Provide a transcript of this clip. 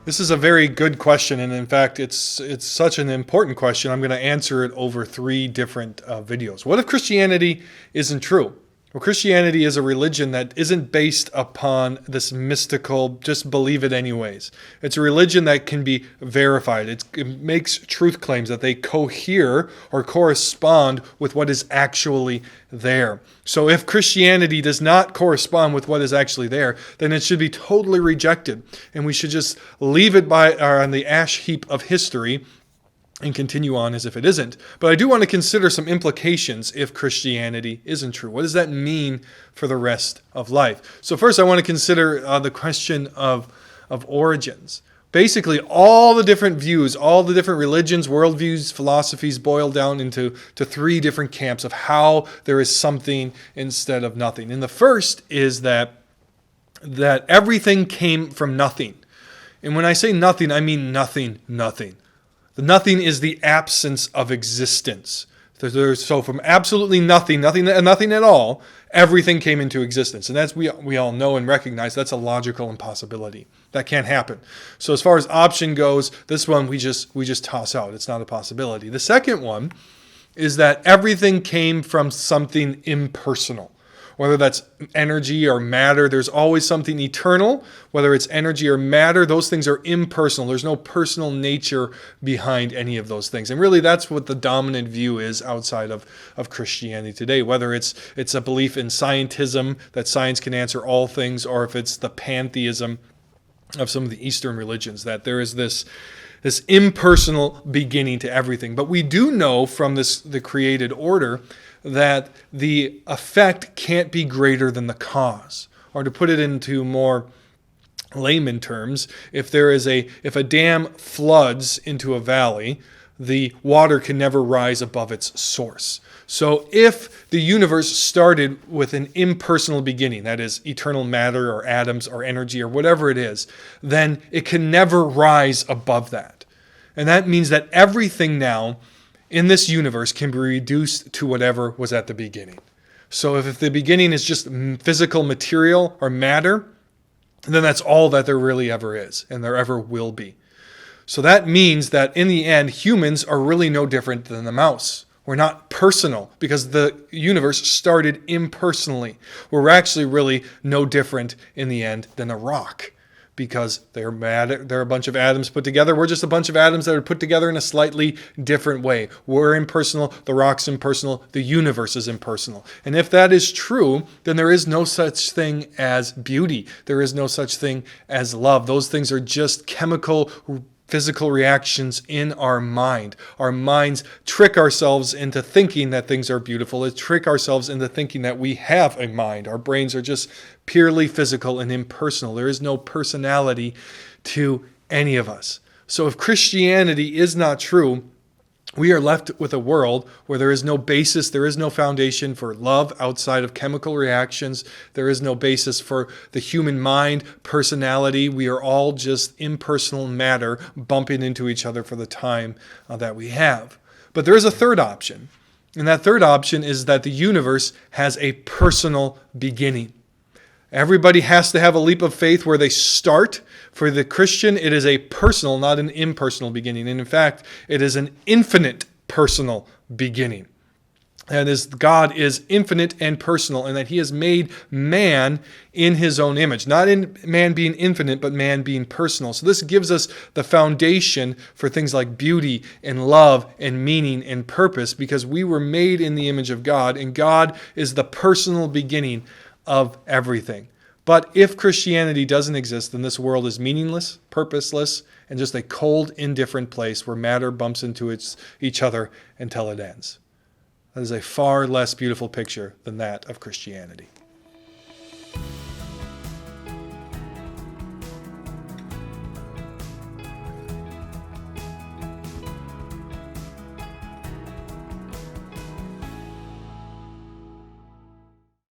This is a very good question, and in fact, it's such an important question. I'm going to answer it over three different videos. What if Christianity isn't true? Well, Christianity is a religion that isn't based upon this mystical, just believe it anyways. It's a religion that can be verified. It makes truth claims that they cohere or correspond with what is actually there. So if Christianity does not correspond with what is actually there, then it should be totally rejected. And we should just leave it on the ash heap of history and continue on as if it isn't. But I do want to consider some implications if Christianity isn't true. What does that mean for the rest of life? So first I want to consider the question of origins. Basically, all the different views, all the different religions, worldviews, philosophies boil down into three different camps of how there is something instead of nothing. And the first is that everything came from nothing. And when I say nothing, I mean nothing. The nothing is the absence of existence. So from absolutely nothing at all, everything came into existence. And that's we all know and recognize that's a logical impossibility. That can't happen. So as far as option goes, this one we just toss out. It's not a possibility. The second one is that everything came from something impersonal. Whether that's energy or matter, there's always something eternal. Whether it's energy or matter, those things are impersonal. There's no personal nature behind any of those things. And really that's what the dominant view is outside of Christianity today. Whether it's a belief in scientism, that science can answer all things, or if it's the pantheism of some of the Eastern religions, that there is this impersonal beginning to everything. But we do know from the created order that the effect can't be greater than the cause. Or to put it into more layman terms, if a dam floods into a valley, the water can never rise above its source. So if the universe started with an impersonal beginning, that is eternal matter or atoms or energy or whatever it is, then it can never rise above that. And that means that everything now in this universe can be reduced to whatever was at the beginning. So if the beginning is just physical material or matter, then that's all that there really ever is and there ever will be. So that means that in the end, humans are really no different than the mouse. We're not personal because the universe started impersonally. We're actually really no different in the end than a rock, because they're a bunch of atoms put together. We're just a bunch of atoms that are put together in a slightly different way. We're impersonal, the rock's impersonal, the universe is impersonal. And if that is true, then there is no such thing as beauty. There is no such thing as love. Those things are just chemical, physical reactions in our mind. Our minds trick ourselves into thinking that things are beautiful. They trick ourselves into thinking that we have a mind. Our brains are just purely physical and impersonal. There is no personality to any of us. So if Christianity is not true, we are left with a world where there is no basis, there is no foundation for love outside of chemical reactions. There is no basis for the human mind, personality. We are all just impersonal matter bumping into each other for the time that we have. But there is a third option. And that third option is that the universe has a personal beginning. Everybody has to have a leap of faith where they start. For the Christian, it is a personal, not an impersonal beginning. And in fact, it is an infinite personal beginning. That is, God is infinite and personal, and that he has made man in his own image. Not in man being infinite, but man being personal. So this gives us the foundation for things like beauty and love and meaning and purpose, because we were made in the image of God, and God is the personal beginning of everything. But if Christianity doesn't exist, then this world is meaningless, purposeless, and just a cold, indifferent place where matter bumps into each other until it ends. That is a far less beautiful picture than that of Christianity.